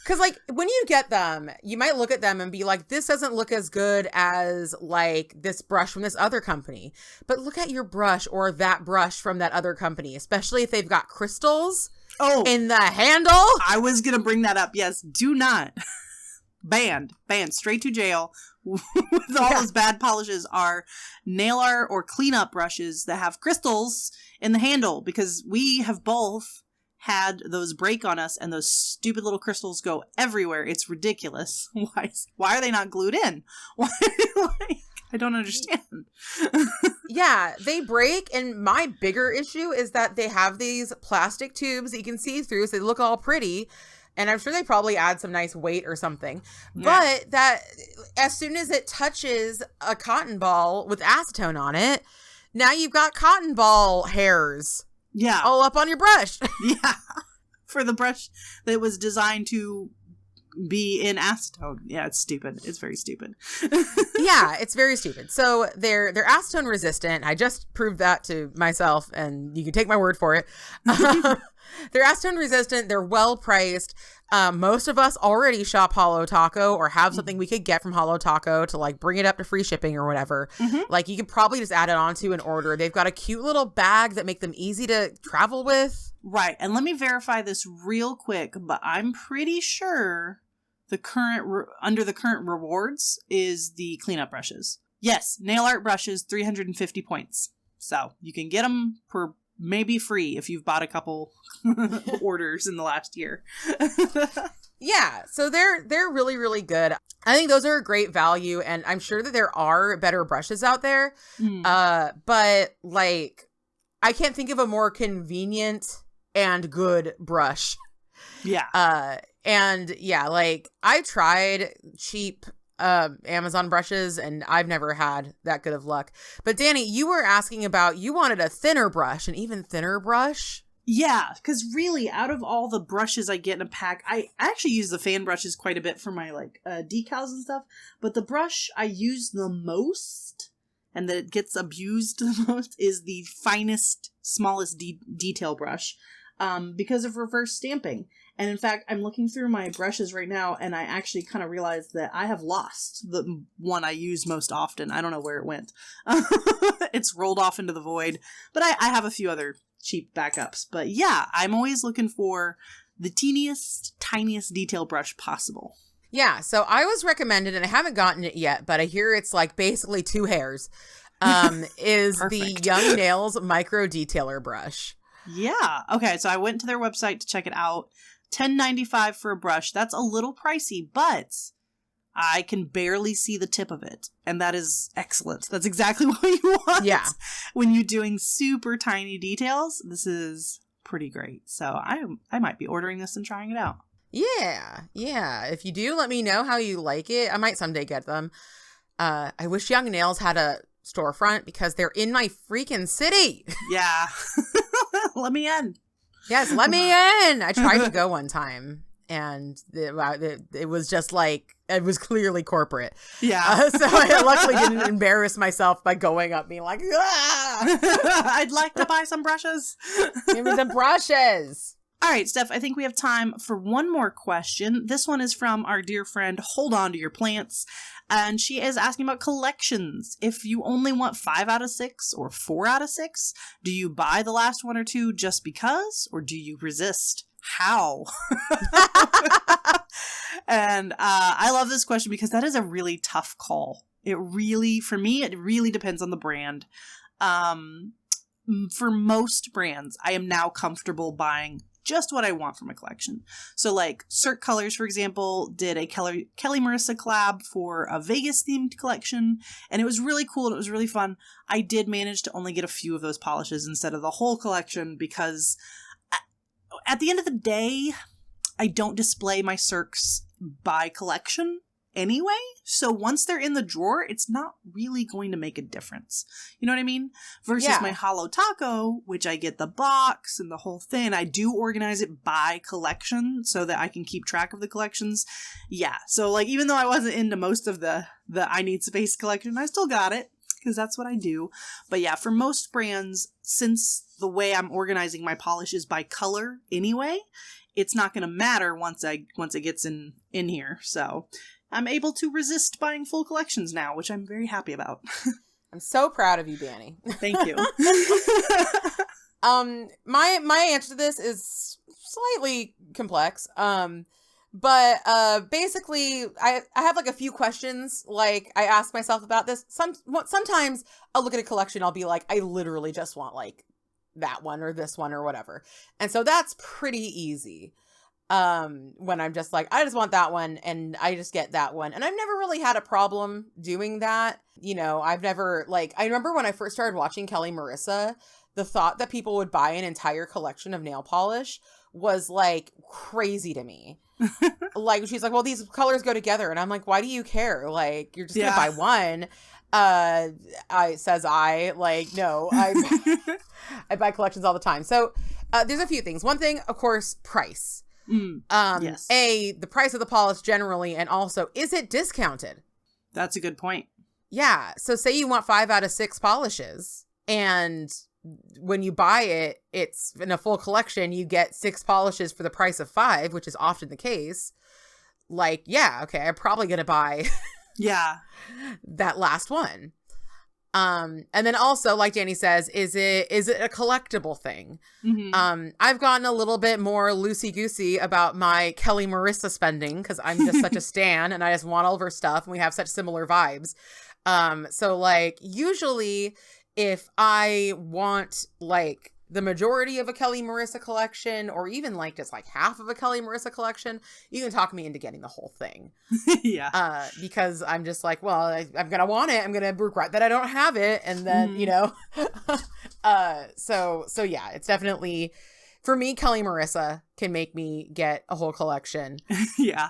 Because like when you get them, you might look at them and be like, this doesn't look as good as like this brush from this other company. But look at your brush or that brush from that other company, especially if they've got crystals. Oh, in the handle? I was going to bring that up. Yes, do not banned straight to jail with all those bad polishes are nail art or cleanup brushes that have crystals in the handle, because we have both had those break on us and those stupid little crystals go everywhere. It's ridiculous. Why are they not glued in? Why? I don't understand. Yeah, they break, and my bigger issue is that they have these plastic tubes that you can see through, so they look all pretty, and I'm sure they probably add some nice weight or something. Yeah. But that, as soon as it touches a cotton ball with acetone on it, now you've got cotton ball hairs. Yeah. All up on your brush. Yeah. For the brush that was designed to be in acetone. Yeah, it's stupid. It's very stupid. Yeah, it's very stupid. So they're acetone resistant. I just proved that to myself, and you can take my word for it. They're acetone resistant. They're well priced. Most of us already shop Holo Taco or have something we could get from Holo Taco to like bring it up to free shipping or whatever. Mm-hmm. Like you could probably just add it onto an order. They've got a cute little bag that make them easy to travel with. Right. And let me verify this real quick, but I'm pretty sure the current under the current rewards is the cleanup brushes. Yes, nail art brushes, 350 points. So you can get them for maybe free if you've bought a couple orders in the last year. Yeah, so they're really, really good. I think those are a great value, and I'm sure that there are better brushes out there. But like, I can't think of a more convenient and good brush. Yeah. And yeah, like I tried cheap Amazon brushes and I've never had that good of luck. But Danny, you were asking about, you wanted a thinner brush, an even thinner brush. Yeah, because really, out of all the brushes I get in a pack, I actually use the fan brushes quite a bit for my like decals and stuff. But the brush I use the most and that gets abused the most is the finest, smallest detail brush because of reverse stamping. And in fact, I'm looking through my brushes right now, and I actually kind of realized that I have lost the one I use most often. I don't know where it went. It's rolled off into the void. But I have a few other cheap backups. But yeah, I'm always looking for the teeniest, tiniest detail brush possible. Yeah, so I was recommended, and I haven't gotten it yet, but I hear it's like basically 2 hairs, is the Young Nails Micro Detailer Brush. Yeah. Okay, so I went to their website to check it out. $10.95 for a brush. That's a little pricey, but I can barely see the tip of it. And that is excellent. That's exactly what you want. Yeah. When you're doing super tiny details, this is pretty great. So I might be ordering this and trying it out. Yeah. Yeah. If you do, let me know how you like it. I might someday get them. I wish Young Nails had a storefront because they're in my freaking city. Yeah. Let me in. Yes, let me in. I tried to go one time, and it was just like, it was clearly corporate. Yeah. So I luckily didn't embarrass myself by going up being like, I'd like to buy some brushes. Give me some brushes. All right, Steph, I think we have time for one more question. This one is from our dear friend, Hold On to Your Plants. And she is asking about collections. If you only want 5 out of 6 or 4 out of 6, do you buy the last 1 or 2 just because? Or do you resist? How? And I love this question because that is a really tough call. For me, it really depends on the brand. For most brands, I am now comfortable buying just what I want from a collection. So like Cirque Colors, for example, did a Kelly Marissa collab for a Vegas themed collection, and it was really cool and it was really fun. I did manage to only get a few of those polishes instead of the whole collection because at the end of the day, I don't display my Cirques by collection anyway. So once they're in the drawer, it's not really going to make a difference. You know what I mean? Versus my Holo Taco, which I get the box and the whole thing. I do organize it by collection so that I can keep track of the collections. Yeah. So like, even though I wasn't into most of the I Need Space collection, I still got it because that's what I do. But yeah, for most brands, since the way I'm organizing my polish is by color anyway, it's not going to matter once it gets in here. So I'm able to resist buying full collections now, which I'm very happy about. I'm so proud of you, Danny. Thank you. My answer to this is slightly complex. But basically, I have like a few questions like I ask myself about this. Sometimes I'll look at a collection, I'll be like, I literally just want like that one or this one or whatever. And so that's pretty easy. When I'm just like, I just want that one and I just get that one. And I've never really had a problem doing that. You know, I've never like, I remember when I first started watching Kelly Marissa, the thought that people would buy an entire collection of nail polish was like crazy to me. Like she's like, well, these colors go together. And I'm like, why do you care? Like, you're just going to buy one. I like, no, I buy collections all the time. So, there's a few things. One thing, of course, price. Yes. The price of the polish generally, and also, is it discounted? That's a good point. Yeah. So say you want 5 out of 6 polishes, and when you buy it, it's in a full collection, you get 6 polishes for the price of 5, which is often the case. Like, yeah, okay, I'm probably going to buy that last one. And then also, like Danny says, is it a collectible thing? Mm-hmm. I've gotten a little bit more loosey-goosey about my Kelly Marissa spending because I'm just such a stan and I just want all of her stuff and we have such similar vibes. So like usually if I want like the majority of a Kelly Marissa collection or even like just like half of a Kelly Marissa collection, you can talk me into getting the whole thing. Yeah. Because I'm just like, well, I'm going to want it. I'm going to regret that I don't have it. And then, you know, so yeah, it's definitely for me, Kelly Marissa can make me get a whole collection. Yeah.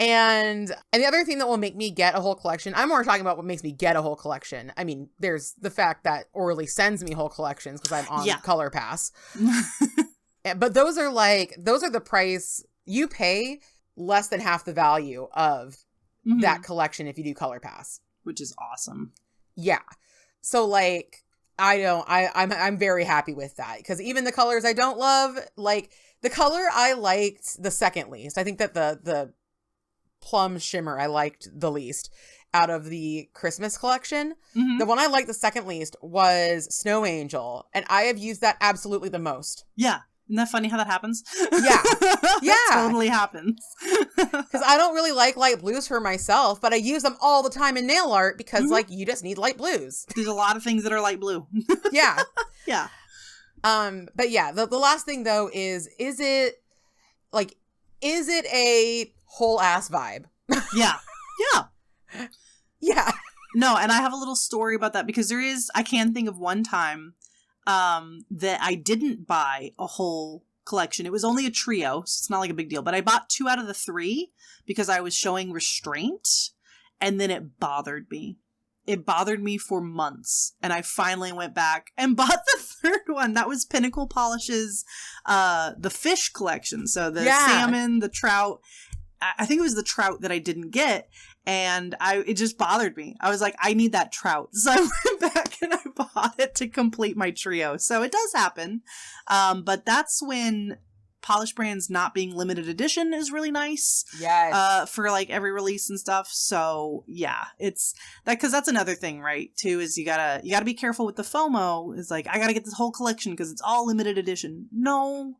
And the other thing that will make me get a whole collection, I'm more talking about what makes me get a whole collection. I mean, there's the fact that Orly sends me whole collections because I'm on Color Pass. But those are the price you pay less than half the value of that collection if you do Color Pass. Which is awesome. Yeah. So like, I'm very happy with that because even the colors I don't love, like the color I liked the second least. I think that the plum shimmer I liked the least out of the Christmas collection. The one I liked the second least was Snow Angel, and I have used that absolutely the most. Yeah. Isn't that funny how that happens? Yeah. Yeah. Totally happens. Because I don't really like light blues for myself, but I use them all the time in nail art because like you just need light blues. There's a lot of things that are light blue. Yeah. Yeah. But yeah, the last thing though is it a whole ass vibe? Yeah. Yeah. Yeah. No, and I have a little story about that because I can think of one time that I didn't buy a whole collection. It was only a trio, so it's not like a big deal, but I bought 2 out of the 3 because I was showing restraint, and then it bothered me. It bothered me for months, and I finally went back and bought the 3rd one. That was Pinnacle Polish's the fish collection. So the salmon, the trout. I think it was the trout that I didn't get, and it just bothered me. I was like, I need that trout. So I went back and I bought it to complete my trio. So it does happen. But that's when Polish Brands not being limited edition is really nice. Yes. For like every release and stuff. So yeah, it's that, cause that's another thing, right? Too, is you gotta be careful with the FOMO. It's like, I gotta get this whole collection because it's all limited edition. No,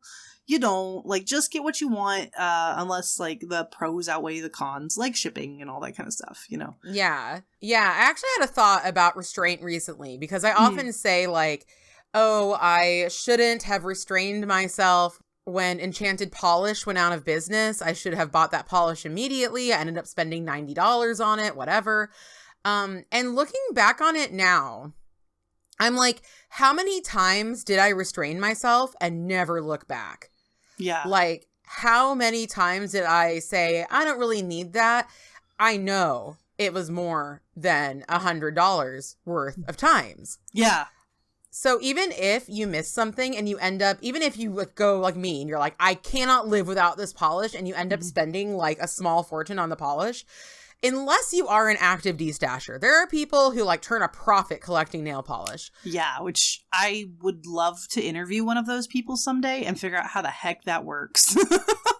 you don't. Like, just get what you want, unless like the pros outweigh the cons, like shipping and all that kind of stuff, you know? Yeah. Yeah. I actually had a thought about restraint recently because I often say like, oh, I shouldn't have restrained myself when Enchanted Polish went out of business. I should have bought that polish immediately. I ended up spending $90 on it, whatever. And looking back on it now, I'm like, how many times did I restrain myself and never look back? Yeah. Like, how many times did I say, I don't really need that? I know it was more than $100 worth of times. Yeah. So even if you miss something and you end up, even if you go like me and you're like, I cannot live without this polish, and you end up spending like a small fortune on the polish, unless you are an active destasher, there are people who like turn a profit collecting nail polish. Yeah, which I would love to interview one of those people someday and figure out how the heck that works.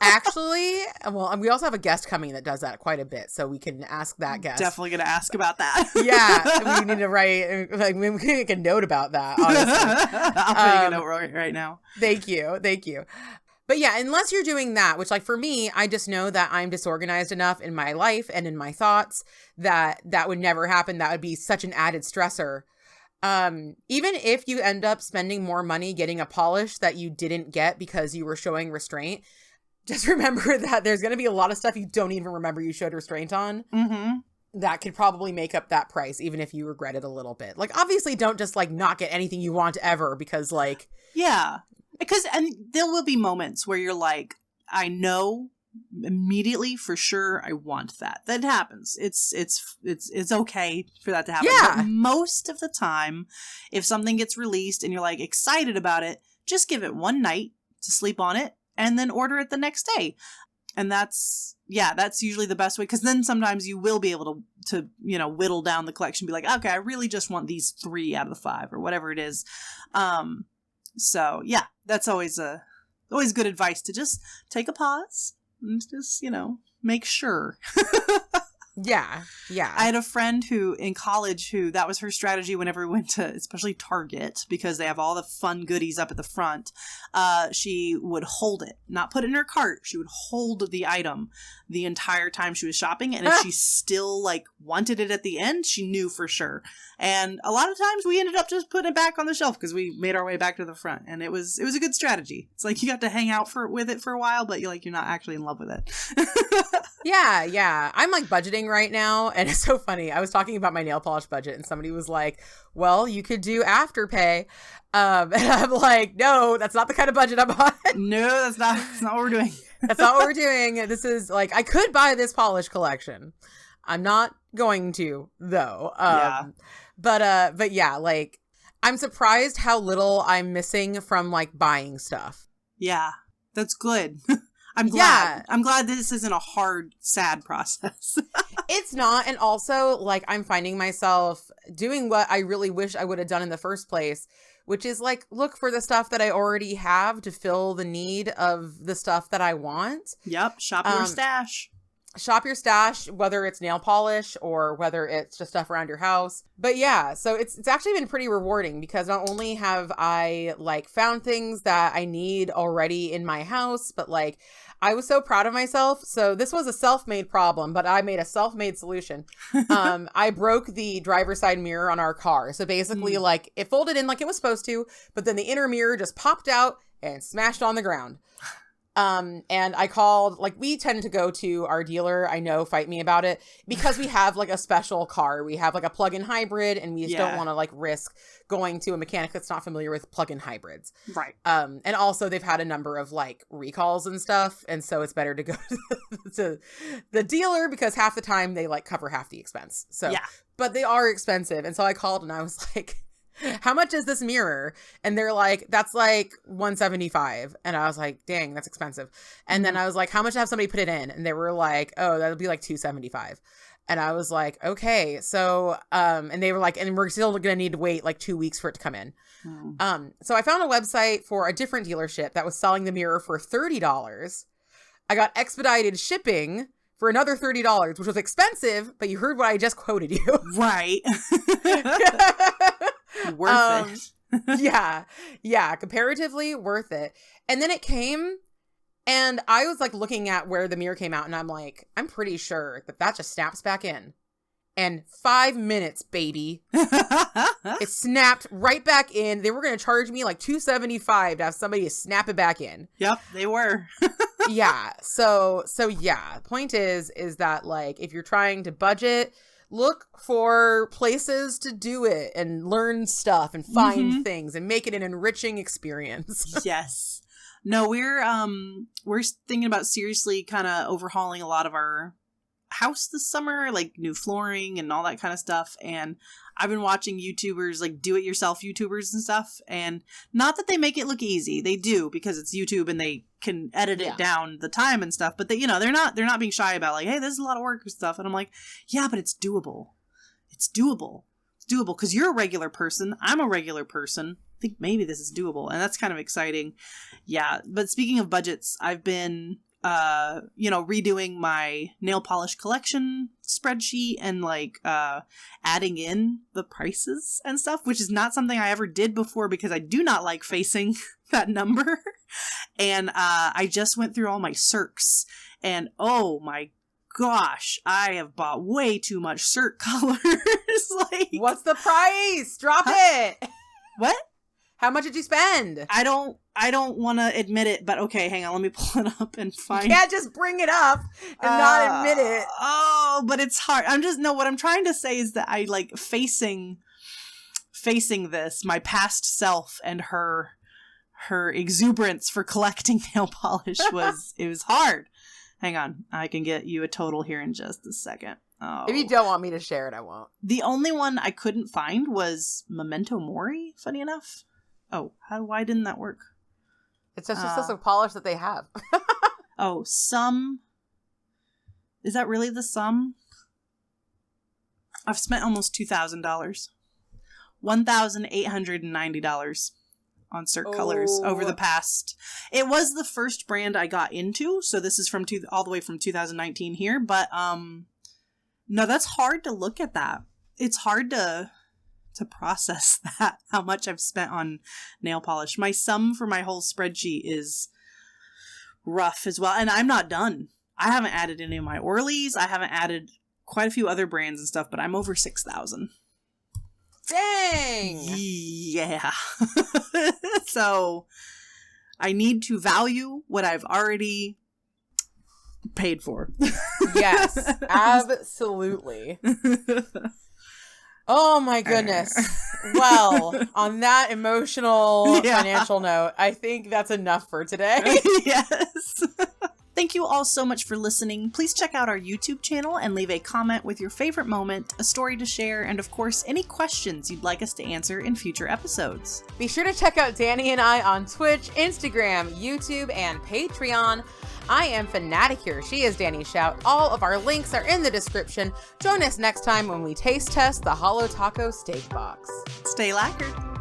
Actually, well, we also have a guest coming that does that quite a bit, so we can ask that guest. Definitely going to ask about that. Yeah, we need to write, like, we can make a note about that, honestly. I'll make a note right now. Thank you. But yeah, unless you're doing that, which like for me, I just know that I'm disorganized enough in my life and in my thoughts that that would never happen. That would be such an added stressor. Even if you end up spending more money getting a polish that you didn't get because you were showing restraint, just remember that there's going to be a lot of stuff you don't even remember you showed restraint on. That could probably make up that price, even if you regret it a little bit. Like, obviously, don't just like not get anything you want ever because like... Yeah. And there will be moments where you're like, I know immediately for sure I want that. That happens. It's okay for that to happen. Yeah. But most of the time, if something gets released and you're like excited about it, just give it one night to sleep on it and then order it the next day. And that's usually the best way, because then sometimes you will be able to whittle down the collection, be like, okay, I really just want these 3 out of the 5 or whatever it is. So yeah, that's always good advice, to just take a pause and just, make sure. Yeah. I had a friend who in college that was her strategy whenever we went to, especially Target, because they have all the fun goodies up at the front. She would hold it, not put it in her cart. She would hold the item the entire time she was shopping. And if she still like wanted it at the end, she knew for sure. And a lot of times we ended up just putting it back on the shelf because we made our way back to the front. And it was a good strategy. It's like you got to hang out with it for a while, but you're not actually in love with it. Yeah. I'm like budgeting right now. And it's so funny. I was talking about my nail polish budget and somebody was like, well, you could do Afterpay. And I'm like, no, that's not the kind of budget I'm on. No, that's not what we're doing. That's not what we're doing. This is like, I could buy this polish collection. I'm not going to though. Yeah. But yeah, like I'm surprised how little I'm missing from like buying stuff. Yeah, that's good. I'm glad. Yeah. I'm glad this isn't a hard, sad process. It's not. And also, like, I'm finding myself doing what I really wish I would have done in the first place, which is, like, look for the stuff that I already have to fill the need of the stuff that I want. Yep. Shop your stash. Shop your stash, whether it's nail polish or whether it's just stuff around your house. But yeah, so it's actually been pretty rewarding because not only have I like found things that I need already in my house, but like I was so proud of myself. So this was a self-made problem, but I made a self-made solution. I broke the driver's side mirror on our car. So basically like it folded in like it was supposed to, but then the inner mirror just popped out and smashed on the ground. And I called, like, we tend to go to our dealer, I know, fight me about it, because we have, like, a special car. We have, like, a plug-in hybrid, and we just don't want to, like, risk going to a mechanic that's not familiar with plug-in hybrids. Right. And also, they've had a number of, like, recalls and stuff, and so it's better to go to the dealer, because half the time they, like, cover half the expense. So, yeah. But they are expensive, and so I called, and I was like... how much is this mirror? And they're like, that's like $175. And I was like, dang, that's expensive. And then I was like, how much to have somebody put it in? And they were like, oh, that'll be like $275. And I was like, okay. So, and they were like, and we're still going to need to wait like 2 weeks for it to come in. So I found a website for a different dealership that was selling the mirror for $30. I got expedited shipping for another $30, which was expensive, but you heard what I just quoted you. Right. Worth it. Yeah, comparatively worth it. And then it came, and I was like looking at where the mirror came out, and I'm like, I'm pretty sure that just snaps back in. And 5 minutes, baby. It snapped right back in. They were going to charge me like $275 to have somebody to snap it back in. Yep, they were. Yeah. So yeah, point is that like, if you're trying to budget, look for places to do it and learn stuff and find things and make it an enriching experience. Yes. No, we're thinking about seriously kind of overhauling a lot of our house this summer, like new flooring and all that kind of stuff. And I've been watching YouTubers, like do-it-yourself YouTubers and stuff. And not that they make it look easy. They do, because it's YouTube and they can edit it down the time and stuff. But they, they're not being shy about like, hey, this is a lot of work and stuff. And I'm like, yeah, but it's doable. It's doable. It's doable because you're a regular person. I'm a regular person. I think maybe this is doable. And that's kind of exciting. Yeah. But speaking of budgets, I've been redoing my nail polish collection spreadsheet and like adding in the prices and stuff, which is not something I ever did before because I do not like facing that number. And I just went through all my Cirques, and oh my gosh, I have bought way too much Cirque colors. Like, what's the price? Drop it. What? How much did you spend? I don't want to admit it, but okay, hang on, let me pull it up and find. You can't just bring it up and not admit it. Oh, but it's hard. What I'm trying to say is that I like facing this, my past self and her exuberance for collecting nail polish it was hard. Hang on, I can get you a total here in just a second. Oh. If you don't want me to share it, I won't. The only one I couldn't find was Memento Mori, funny enough. Oh, why didn't that work? It's just a polish that they have. Oh, Sum. Is that really the Sum? I've spent almost $2,000. $1,890 on Cirque colors over the past. It was the first brand I got into, so this is from all the way from 2019 here. But no, that's hard to look at that. It's hard to process that, how much I've spent on nail polish. My sum for my whole spreadsheet is rough as well, and I'm not done. I haven't added any of my Orleys. I haven't added quite a few other brands and stuff, but I'm over 6,000. Dang! Yeah. So I need to value what I've already paid for. Yes, absolutely. Oh my goodness. Well, on that emotional financial note, I think that's enough for today. Yes. Thank you all so much for listening. Please check out our YouTube channel and leave a comment with your favorite moment, a story to share, and of course, any questions you'd like us to answer in future episodes. Be sure to check out Danny and I on Twitch, Instagram, YouTube, and Patreon. I am Fanaticure. She is Danny Shout. All of our links are in the description. Join us next time when we taste test the Holo Taco steak box. Stay lacquered.